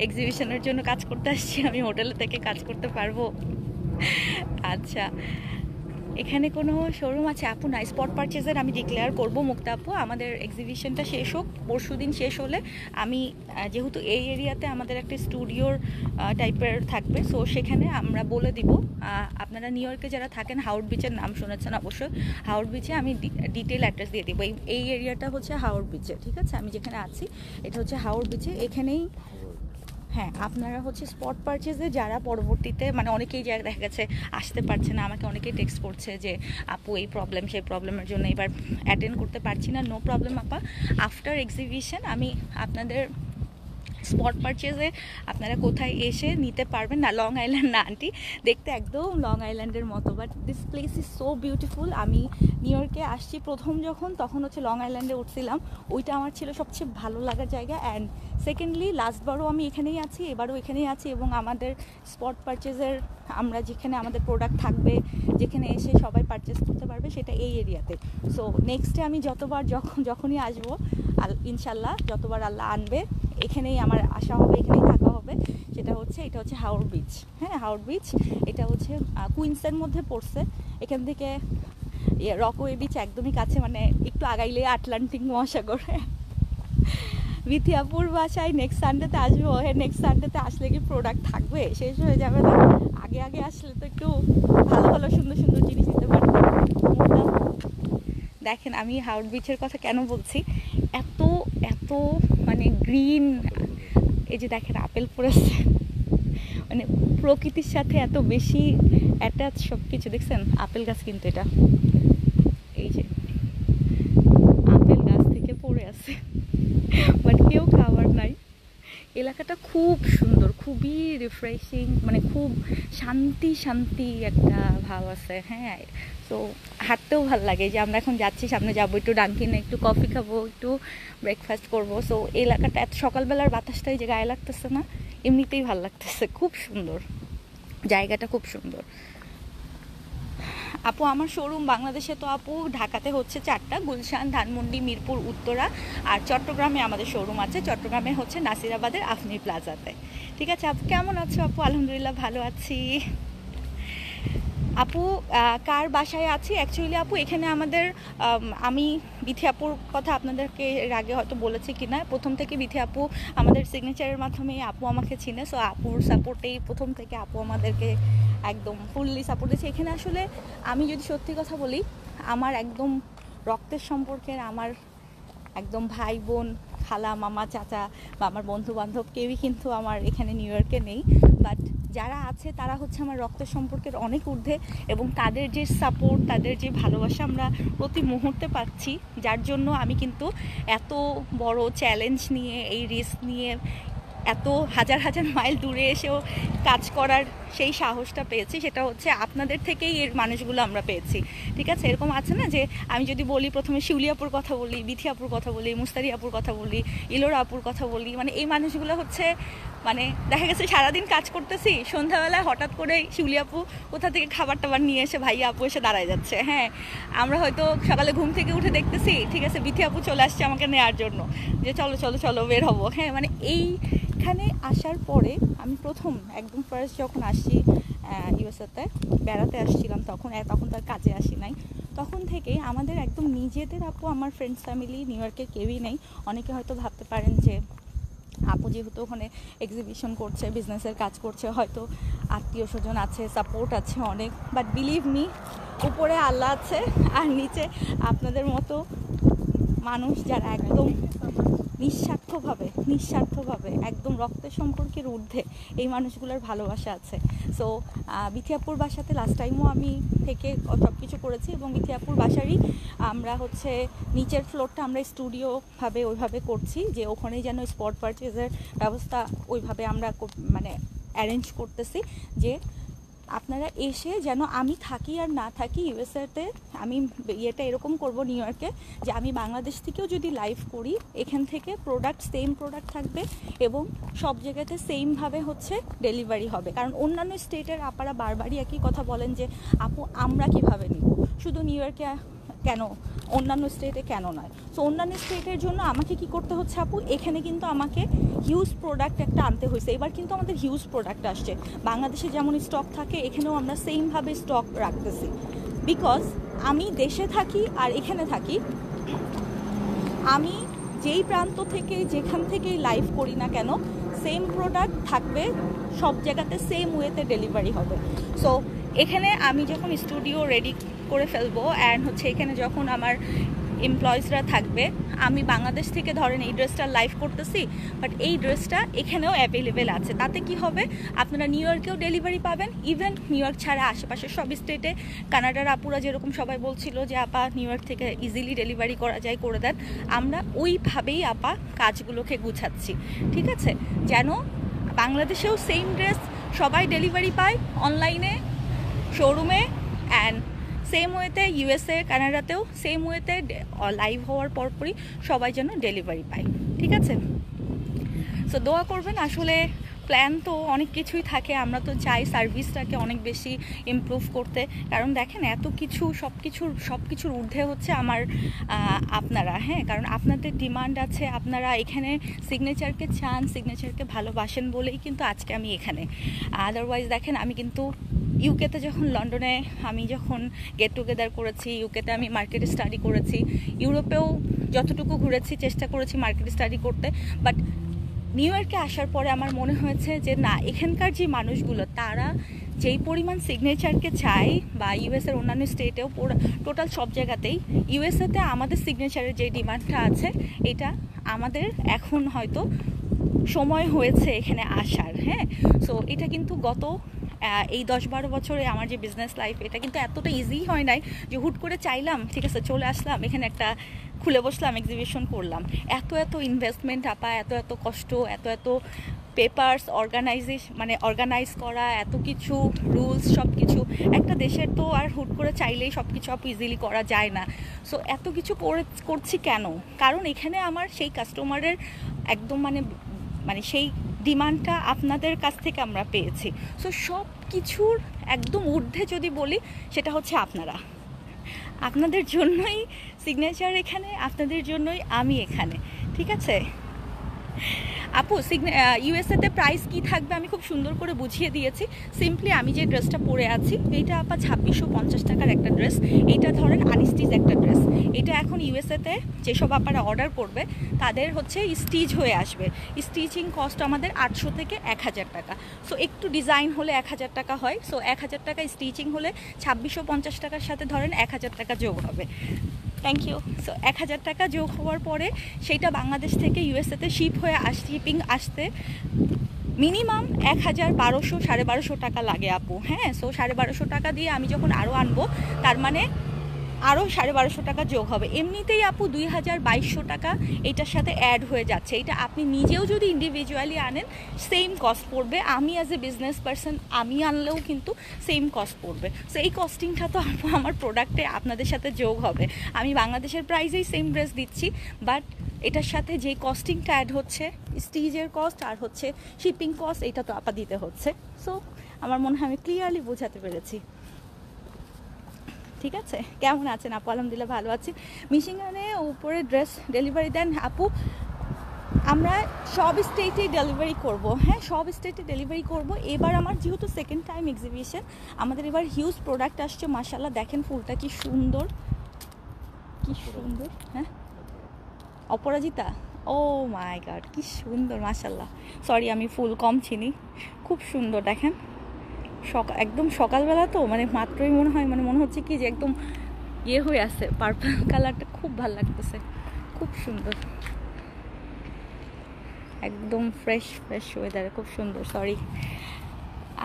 এক্সিবিশনের জন্য কাজ করতে আসছি, আমি হোটেলে থেকে কাজ করতে পারবো? আচ্ছা, এখানে কোনো শোরুম আছে আপু? না, স্পট পারচেজের আমি ডিক্লেয়ার করবো মুক্তা আপু, আমাদের এক্সিবিশনটা শেষ হোক, পরশু দিন শেষ হলে আমি যেহেতু এই এরিয়াতে আমাদের একটা স্টুডিওর টাইপের থাকবে, সো সেখানে আমরা বলে দিব। আপনারা নিউ ইয়র্কে যারা থাকেন হাওয়ার্ড বিচের নাম শুনেছেন অবশ্যই, হাওয়ার্ড বিচে আমি ডিটেল অ্যাড্রেস দিয়ে দিব। এই এরিয়াটা হচ্ছে হাওয়ার্ড বিচে, ঠিক আছে? আমি যেখানে আছি এটা হচ্ছে হাওয়ার্ড বিচে, এখানেই। হ্যাঁ, আপনারা হচ্ছে স্পট পারচেজে যারা পরবর্তীতে, মানে অনেকেই দেখা গেছে আসতে পারছে না, আমাকে অনেকেই টেক্সট করছে যে আপু এই প্রবলেম সেই প্রবলেমের জন্য এবার অ্যাটেন্ড করতে পারছি না। নো প্রবলেম আপা, আফটার এক্সিবিশন আমি আপনাদের স্পট পারচেজে আপনারা কোথায় এসে নিতে পারবেন। না, লং আইল্যান্ড না আন্টি, দেখতে একদম লং আইল্যান্ডের মতো, but this place is so beautiful. আমি নিউ ইয়র্কে আসছি প্রথম যখন, তখন হচ্ছে লং আইল্যান্ডে উঠছিলাম, ওইটা আমার ছিল সবচেয়ে ভালো লাগার জায়গা। অ্যান্ড সেকেন্ডলি লাস্টবারও আমি এখানেই আছি, এবারও এখানেই আছি, এবং আমাদের স্পট পারচেজের আমরা যেখানে আমাদের প্রোডাক্ট থাকবে, যেখানে এসে সবাই পারচেস করতে পারবে, সেটা এই এরিয়াতে। সো নেক্সটে আমি যতবার যখনই আসবো ইনশাল্লাহ, যতবার আল্লাহ আনবে, এখানেই আমার আসা হবে, এখানেই থাকা হবে। এটা হচ্ছে হাওয়ার্ড বিচ। হ্যাঁ, হাওয়ার্ড বিচ এটা হচ্ছে কুইন্সের মধ্যে পড়ছে। এখান থেকে রকওয়ে বিচ একদমই কাছে, মানে একটু আগাইলে আটলান্টিক মহাসাগর। বিথিয়াপুর বাসায় নেক্সট সানডেতে আসবো। হ্যাঁ, নেক্সট সানডেতে আসলে কি প্রোডাক্ট থাকবে? শেষ হয়ে যাবে না? আগে আগে আসলে তো একটু ভালো ভালো সুন্দর সুন্দর জিনিস নিতে পারবো। দেখেন আমি হাওয়ার্ড বিচের কথা কেন বলছি, এত এত মানে গ্রিন, এই যে দেখেন আপেল পড়েছে, মানে প্রকৃতির সাথে এত বেশি অ্যাটাচ সব কিছু। দেখছেন আপেল গাছ, কিন্তু এটা এই যে আপেল গাছ থেকে পড়ে আছে, বাট কেউ খাবার নাই। এলাকাটা খুব সুন্দর, খুবই রিফ্রেশিং, মানে খুব শান্তি শান্তি একটা ভাব আছে। হ্যাঁ, তো হাঁটতেও ভালো লাগে, যে আমরা এখন যাচ্ছি, সামনে যাবো একটু ডাঙ্কিনে, একটু কফি খাবো, একটু ব্রেকফাস্ট করবো। সো এলাকাটা এত সকালবেলার বাতাসটা এই যে গায়ে লাগতেছে না, এমনিতেই ভালো লাগতেছে, খুব সুন্দর জায়গাটা, খুব সুন্দর। আপু আমার শোরুম বাংলাদেশে তো আপু ঢাকাতে হচ্ছে 4টা, গুলশান, ধানমন্ডি, মিরপুর, উত্তরা, আর চট্টগ্রামে আমাদের শোরুম আছে। চট্টগ্রামে হচ্ছে নাসিরাবাদের আফনি প্লাজাতে। ঠিক আছে আপু, কেমন আছো আপু? আলহামদুলিল্লাহ ভালো আছি। আপু কার বাসায় আছি? অ্যাকচুয়ালি আপু এখানে আমাদের আমি বিথি আপুর কথা আপনাদেরকে এর আগে হয়তো বলেছি কিনা, প্রথম থেকে বিথি আপু আমাদের সিগনেচারের মাধ্যমে আপু আমাকে চিনে। সো আপুর সাপোর্টেই প্রথম থেকে আপু আমাদেরকে একদম ফুললি সাপোর্ট দিয়েছে। এখানে আসলে আমি যদি সত্যি কথা বলি, আমার একদম রক্তের সম্পর্কের, আমার একদম ভাই বোন, খালা, মামা, চাচা বা আমার বন্ধু বান্ধব কেউই কিন্তু আমার এখানে নিউ ইয়র্কে নেই। বাট যারা আছে তারা হচ্ছে আমার রক্তের সম্পর্কের অনেক ঊর্ধ্বে, এবং তাদের যে সাপোর্ট, তাদের যে ভালোবাসা আমরা প্রতি মুহূর্তে পাচ্ছি, যার জন্য আমি কিন্তু এত বড় চ্যালেঞ্জ নিয়ে, এই রিস্ক নিয়ে, এত হাজার হাজার মাইল দূরে এসেও কাজ করার সেই সাহসটা পেয়েছি। সেটা হচ্ছে আপনাদের থেকেই এর মানুষগুলো আমরা পেয়েছি। ঠিক আছে, এরকম আছে না যে আমি যদি বলি, প্রথমে শিউলি আপুর কথা বলি, বিথি আপুর কথা বলি, মুস্তারি আপুর কথা বলি, ইলোরা আপুর কথা বলি, মানে এই মানুষগুলো হচ্ছে, মানে দেখা গেছে সারাদিন কাজ করতেছি, সন্ধ্যাবেলায় হঠাৎ করে শিউলি আপু কোথা থেকে খাবার টাবার নিয়ে এসে ভাইয়া আপু এসে দাঁড়ায় যাচ্ছে। হ্যাঁ, আমরা হয়তো সকালে ঘুম থেকে উঠে দেখতেছি, ঠিক আছে বিথি আপু চলে আসছে আমাকে নেওয়ার জন্য, যে চলো চলো চলো বের হবো। হ্যাঁ, মানে এইখানে আসার পরে আমি প্রথম একদম ফার্স্ট যখন আসছি ইউএসএতে বেড়াতে আসছিলাম, তখন তার কাজে আসি নাই, তখন থেকেই আমাদের একদম নিজেদের আপু, আমার ফ্রেন্ডস ফ্যামিলি নিউ ইয়র্কে কেউই নেই। অনেকে হয়তো ভাবতে পারেন যে আপু যেহেতু ওখানে এক্সিবিশন করছে, বিজনেসের কাজ করছে, হয়তো আত্মীয় স্বজন আছে, সাপোর্ট আছে অনেক, বাট বিলিভ মি, উপরে আল্লাহ আছে আর নিচে আপনাদের মতো মানুষ যারা একদম নিঃস্বার্থভাবে একদম রক্তের সম্পর্কের ঊর্ধ্বে এই মানুষগুলোর ভালোবাসা আছে। সো বিথিয়াপুর বাসাতে লাস্ট টাইমও আমি থেকে সব কিছু করেছি, এবং বিথিয়াপুর বাসারই আমরা হচ্ছে নিচের ফ্লোরটা আমরা স্টুডিওভাবে ওইভাবে করছি, যে ওখানেই যেন স্পট পারচেজের ব্যবস্থা ওইভাবে আমরা মানে অ্যারেঞ্জ করতেছি, যে আপনারা এসে যেন আমি থাকি আর না থাকি ইউএসএতে, আমি ইয়েটা এরকম করব নিউ ইয়র্কে, যে আমি বাংলাদেশ থেকেও যদি লাইভ করি এখান থেকে সেম প্রোডাক্ট থাকবে এবং সব জায়গাতে সেমভাবে হচ্ছে ডেলিভারি হবে। কারণ অন্যান্য স্টেটের আপারা বারবারই একই কথা বলেন যে আপু আমরা কিভাবে নিব, শুধু নিউ ইয়র্কে কেন, অন্যান্য স্টেটে কেন নয়। সো অন্যান্য স্টেটের জন্য আমাকে কি করতে হচ্ছে আপু, এখানে কিন্তু আমাকে হিউজ প্রোডাক্ট একটা আনতে হয়েছে। এবার কিন্তু আমাদের হিউজ প্রোডাক্ট আসছে, বাংলাদেশে যেমন স্টক থাকে এখানেও আমরা সেমভাবে স্টক রাখতেছি, বিকজ আমি দেশে থাকি আর এখানে থাকি, আমি যেই প্রান্ত থেকে যেখান থেকেই লাইভ করি না কেন সেম প্রোডাক্ট থাকবে, সব জায়গাতে সেম ওয়েতে ডেলিভারি হবে। সো এখানে আমি যখন স্টুডিও রেডি করে ফেলবো অ্যান্ড হচ্ছে এখানে যখন আমার এমপ্লয়িজরা থাকবে, আমি বাংলাদেশ থেকে ধরেন এই ড্রেসটা লাইভ করতেছি, বাট এই ড্রেসটা এখানেও অ্যাভেলেবেল আছে, তাতে কি হবে আপনারা নিউ ইয়র্কেও ডেলিভারি পাবেন, ইভেন নিউ ইয়র্ক ছাড়া আশেপাশের সব স্টেটে, কানাডার আপুরা যেরকম সবাই বলছিল যে আপা নিউ ইয়র্ক থেকে ইজিলি ডেলিভারি করা যায়, করে দেন, আমরা ওইভাবেই আপা কাজগুলোকে গুছাচ্ছি। ঠিক আছে, যেন বাংলাদেশেও সেম ড্রেস সবাই ডেলিভারি পায় অনলাইনে, শোরুমে, অ্যান্ড সেম ওয়েতে ইউএসএ কানাডাতেও সেম ওয়েতে লাইভ হওয়ার পরপরই সবাই যেন ডেলিভারি পায়। ঠিক আছে, সো দোয়া করবেন। আসলে প্ল্যান তো অনেক কিছুই থাকে, আমরা তো চাই সার্ভিসটাকে অনেক বেশি ইমপ্রুভ করতে, কারণ দেখেন এত কিছু সব কিছুর ঊর্ধ্বে হচ্ছে আমার আপনারা, হ্যাঁ, কারণ আপনাদের ডিমান্ড আছে, আপনারা এখানে সিগনেচারকে চান, সিগনেচারকে ভালোবাসেন বলেই কিন্তু আজকে আমি এখানে। আদারওয়াইজ দেখেন আমি কিন্তু ইউকেতে যখন লন্ডনে আমি যখন গেট টুগেদার করেছি, ইউকেতে আমি মার্কেট স্টাডি করেছি, ইউরোপেও যতটুকু ঘুরেছি চেষ্টা করেছি মার্কেট স্টাডি করতে, বাট নিউ ইয়র্কে আসার পরে আমার মনে হয়েছে যে না, এখানকার যে মানুষগুলো তারা যেই পরিমাণ সিগনেচারকে চায়, বা ইউএসের অন্যান্য স্টেটেও টোটাল সব জায়গাতেই, ইউএসএতে আমাদের সিগনেচারের যে ডিমান্ডটা আছে এটা আমাদের এখন হয়তো সময় হয়েছে এখানে আসার। হ্যাঁ, সো এটা কিন্তু গত এই 10-12 বছরে আমার যে বিজনেস লাইফ, এটা কিন্তু এতটা ইজি হয় নাই যে হুট করে চাইলাম ঠিক আছে চলে আসলাম এখানে একটা খুলে বসলাম এক্সিবিশন করলাম। এত ইনভেস্টমেন্ট আপা, এত কষ্ট, এত পেপারস অর্গানাইজ করা, এত কিছু রুলস, সব কিছু একটা দেশের তো আর হুট করে চাইলেই সব কিছু আপু ইজিলি করা যায় না। সো এত কিছু করছি কেন, কারণ এখানে আমার সেই কাস্টমারের একদম মানে সেই ডিমান্ডটা আপনাদের কাছ থেকে আমরা পেয়েছি। সো সব কিছুর একদম ঊর্ধ্বে যদি বলি সেটা হচ্ছে আপনাদের জন্যই সিগনেচার এখানে, আপনাদের জন্যই আমি এখানে। ঠিক আছে আপু, ইউএসএতে প্রাইস কি থাকবে আমি খুব সুন্দর করে বুঝিয়ে দিয়েছি। সিম্পলি আমি যে ড্রেসটা পরে আছি এইটা আপা 2650 টাকার একটা ড্রেস, এইটা ধরেন আনস্টিচ একটা ড্রেস, এটা এখন ইউএসএতে যেসব আপারা অর্ডার করবে তাদের হচ্ছে স্টিচ হয়ে আসবে, স্টিচিং কস্ট আমাদের 800 থেকে 1000 টাকা। সো একটু ডিজাইন হলে 1000 টাকা হয়, সো 1000 টাকা স্টিচিং হলে 2650 টাকার সাথে ধরেন 1000 টাকা যোগ হবে। Thank you. সো 1000 টাকা যোগ হওয়ার পরে সেইটা বাংলাদেশ থেকে ইউএসএতে শিপ হয়ে শিপিং আসতে মিনিমাম 1200 1250 টাকা লাগে আপু। হ্যাঁ, সো 1250 টাকা দিয়ে আমি যখন আরও আনবো তার মানে আরও 1250 টাকা যোগ হবে, এমনিতেই আপু 2200 টাকা এটার সাথে অ্যাড হয়ে যাচ্ছে। এটা আপনি নিজেও যদি ইন্ডিভিজুয়ালি আনেন সেম কস্ট পড়বে, আমি অ্যাজ এ বিজনেস পারসন আমি আনলেও কিন্তু সেম কস্ট পড়বে। সো এই কস্টিংটা তো আপু আমার প্রোডাক্টে আপনাদের সাথে যোগ হবে। আমি বাংলাদেশের প্রাইসেই সেম ড্রেস দিচ্ছি, বাট এটার সাথে যে কস্টিংটা অ্যাড হচ্ছে, স্টিচের কস্ট আর হচ্ছে শিপিং কস্ট, এটা তো আপা দিতে হচ্ছে। সো আমার মনে হয় আমি ক্লিয়ারলি বোঝাতে পেরেছি। ঠিক আছে, কেমন আছেন আপু? আলহামদুলিল্লাহ ভালো আছি। মিশিগানে উপরে ড্রেস ডেলিভারি দেন আপু? আমরা সব স্টেটেই ডেলিভারি করব। হ্যাঁ, সব স্টেটে ডেলিভারি করব। এবার আমার যেহেতু সেকেন্ড টাইম এক্সিবিশন, আমাদের এবার হিউজ প্রোডাক্ট আসছে। মাশাআল্লাহ দেখেন ফুলটা কি সুন্দর, কি সুন্দর। হ্যাঁ, অপরাজিতা, ও মাই গড কি সুন্দর মাশাআল্লাহ। সরি আমি ফুল কম চিনি, খুব সুন্দর দেখেন। একদম সকালবেলা তো মাত্রই মনে হচ্ছে কি যে একদম ইয়ে হয়ে আছে, পার্পল কালারটা খুব ভালো লাগতেছে। খুব সুন্দর, একদম ফ্রেশ ফ্রেশ ওয়েদারে, খুব সুন্দর। সরি।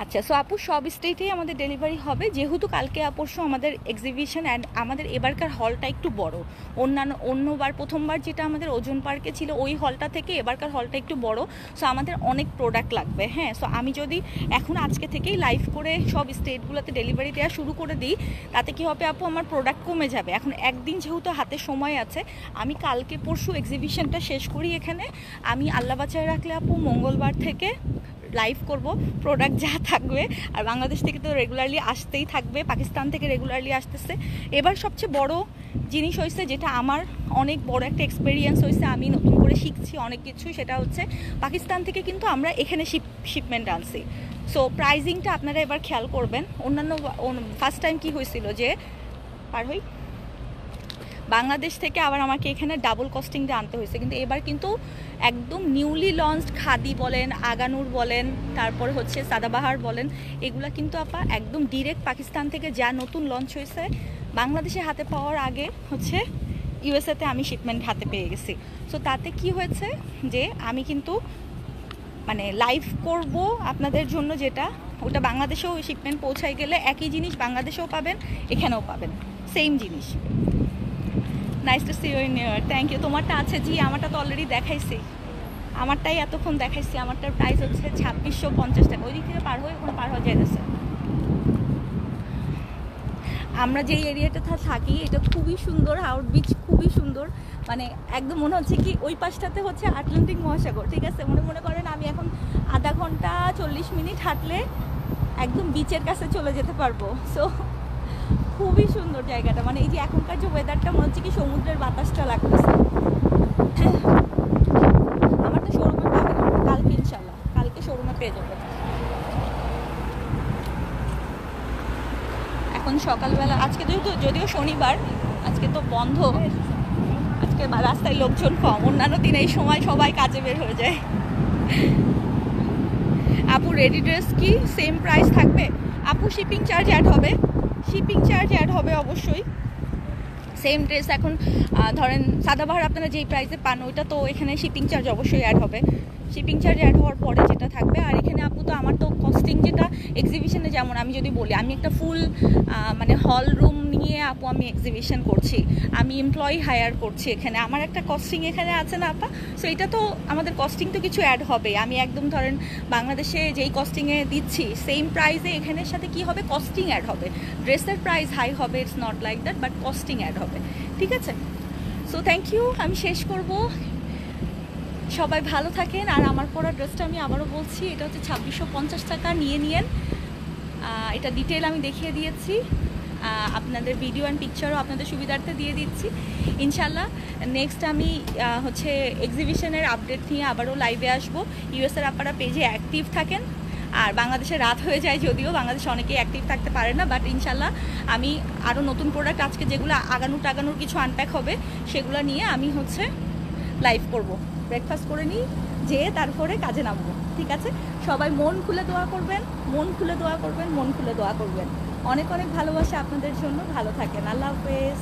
আচ্ছা, সো আপু সব স্টেটেই আমাদের ডেলিভারি হবে, যেহেতু কালকে পরশু আমাদের এক্সিবিশন অ্যান্ড আমাদের এবারকার হলটা একটু বড়। অন্যবার প্রথমবার যেটা আমাদের ওজন পার্কে ছিল ওই হলটা থেকে এবারকার হলটা একটু বড়। সো আমাদের অনেক প্রোডাক্ট লাগবে। হ্যাঁ, সো আমি যদি এখন আজকে থেকেই লাইভ করে সব স্টেটগুলোতে ডেলিভারি দেওয়া শুরু করে দিই, তাতে কি হবে আপু, আমার প্রোডাক্ট কমে যাবে। এখন একদিন যেহেতু হাতে সময় আছে, আমি কালকে পরশু এক্সিবিশনটা শেষ করি এখানে। আমি আল্লাহ বাঁচায় রাখলে আপু মঙ্গলবার থেকে লাইভ করব, প্রোডাক্ট যা থাকবে। আর বাংলাদেশ থেকে তো রেগুলারলি আসতেই থাকবে, পাকিস্তান থেকে রেগুলারলি আসতেছে। এবার সবচেয়ে বড় জিনিস হয়েছে, যেটা আমার অনেক বড় একটা এক্সপিরিয়েন্স হয়েছে, আমি নতুন করে শিখছি অনেক কিছু, সেটা হচ্ছে পাকিস্তান থেকে কিন্তু আমরা এখানে শিপমেন্ট আনছি। সো প্রাইজিংটা আপনারা এবার খেয়াল করবেন। অন্যান্য ফার্স্ট টাইম কি হয়েছিল যে পার হই বাংলাদেশ থেকে আবার আমাকে এখানে ডাবল কস্টিং দিয়ে আনতে হয়েছে, কিন্তু এবার কিন্তু একদম নিউলি লঞ্চড খাদি বলেন, আগানুর বলেন, তারপর হচ্ছে সাদাবাহার বলেন, এগুলা কিন্তু আপা একদম ডিরেক্ট পাকিস্তান থেকে যা নতুন লঞ্চ হয়েছে বাংলাদেশে হাতে পাওয়ার আগে হচ্ছে ইউএসএতে আমি শিপমেন্ট হাতে পেয়ে গেছি। সো তাতে কি হয়েছে যে আমি কিন্তু মানে লাইভ করব আপনাদের জন্য, যেটা ওটা বাংলাদেশেও শিপমেন্ট পৌঁছায় গেলে একই জিনিস বাংলাদেশেও পাবেন, এখানেও পাবেন, সেম জিনিস। Nice to see you in New York. Thank you. তোমারটা আছে? জি, আমারটা তো অলরেডি দেখাইছি, আমারটাই এতক্ষণ দেখাইছি। আমারটার প্রাইস হচ্ছে 2650 টাকা। ওই দিক থেকে পার হয়ে ওখানে পার হয়ে যাইতেছে। আমরা যেই এরিয়াটা থাকি এটা খুবই সুন্দর, হাওড় বিচ খুবই সুন্দর, মানে একদম মনে হচ্ছে কি ওই পাশটাতে হচ্ছে আটলান্টিক মহাসাগর। ঠিক আছে, মনে করেন আমি এখন আধা ঘন্টা 40 মিনিট হাঁটলে একদম বিচের কাছে চলে যেতে পারবো। সো খুবই সুন্দর জায়গাটা, মানে এই যে এখনকার যে ওয়েদারটা মনে হচ্ছে কি সমুদ্রের বাতাসটা লাগতেছে। আমার তো শোরুমে পাবেন কালকে, ইনশাল্লাহ কালকে শোরুমে পেয়ে যাবেন। এখন সকালবেলা, আজকে যদিও শনিবার, আজকে তো বন্ধ, আজকে রাস্তায় লোকজন কম, অন্যান্য দিন এই সময় সবাই কাজে বের হয়ে যায়। আপু রেডি ড্রেস কি সেম প্রাইস থাকবে? আপু শিপিং চার্জ অ্যাড হবে, শিপিং চার্জ অ্যাড হবে অবশ্যই। সেম ড্রেস এখন ধরেন সাদাবাহার আপনারা যেই প্রাইসে পান ওইটা তো এখানে শিপিং চার্জ অবশ্যই অ্যাড হবে। শিপিং চার্জ অ্যাড হওয়ার পরে যেটা থাকবে, আর এখানে আপু তো আমার তো কস্টিং যেটা এক্সিবিশনে, যেমন আমি যদি বলি আমি একটা ফুল মানে হল রুম নিয়ে আপু আমি এক্সিবিশন করছি, আমি এমপ্লয়ি হায়ার করছি, এখানে আমার একটা কস্টিং এখানে আছে না আপা? সো এটা তো আমাদের কস্টিং তো কিছু অ্যাড হবে। আমি একদম ধরেন বাংলাদেশে যেই কস্টিংয়ে দিচ্ছি সেম প্রাইসে এখানের সাথে কি হবে, কস্টিং অ্যাড হবে। ড্রেসের প্রাইস হাই হবে, it's not like that, but costing add হবে। ঠিক আছে, সো থ্যাংক ইউ। আমি শেষ করব, সবাই ভালো থাকেন। আর আমার পরা ড্রেসটা আমি আবারও বলছি, এটা হচ্ছে 2650 টাকা, নিয়ে নিয়েন। এটা ডিটেল আমি দেখিয়ে দিয়েছি, আপনাদের ভিডিও অ্যান্ড পিকচারও আপনাদের সুবিধার্থে দিয়ে দিচ্ছি। ইনশাল্লাহ নেক্সট আমি হচ্ছে এক্সিবিশনের আপডেট নিয়ে আবারও লাইভে আসবো। ইউএসএর আপনারা পেজে অ্যাক্টিভ থাকেন, আর বাংলাদেশে রাত হয়ে যায়, যদিও বাংলাদেশে অনেকেই অ্যাক্টিভ থাকতে পারে না, বাট ইনশাল্লাহ আমি আরও নতুন প্রোডাক্ট আজকে যেগুলো আগানোর কিছু আনপ্যাক হবে সেগুলো নিয়ে আমি হচ্ছে লাইভ করব। ব্রেকফাস্ট করে নিই, যেয়ে তারপরে কাজে নামবো। ঠিক আছে, সবাই মন খুলে দোয়া করবেন, মন খুলে দোয়া করবেন, মন খুলে দোয়া করবেন। অনেক অনেক ভালোবাসা আপনাদের জন্য। ভালো থাকেন, আল্লাহ হাফেজ।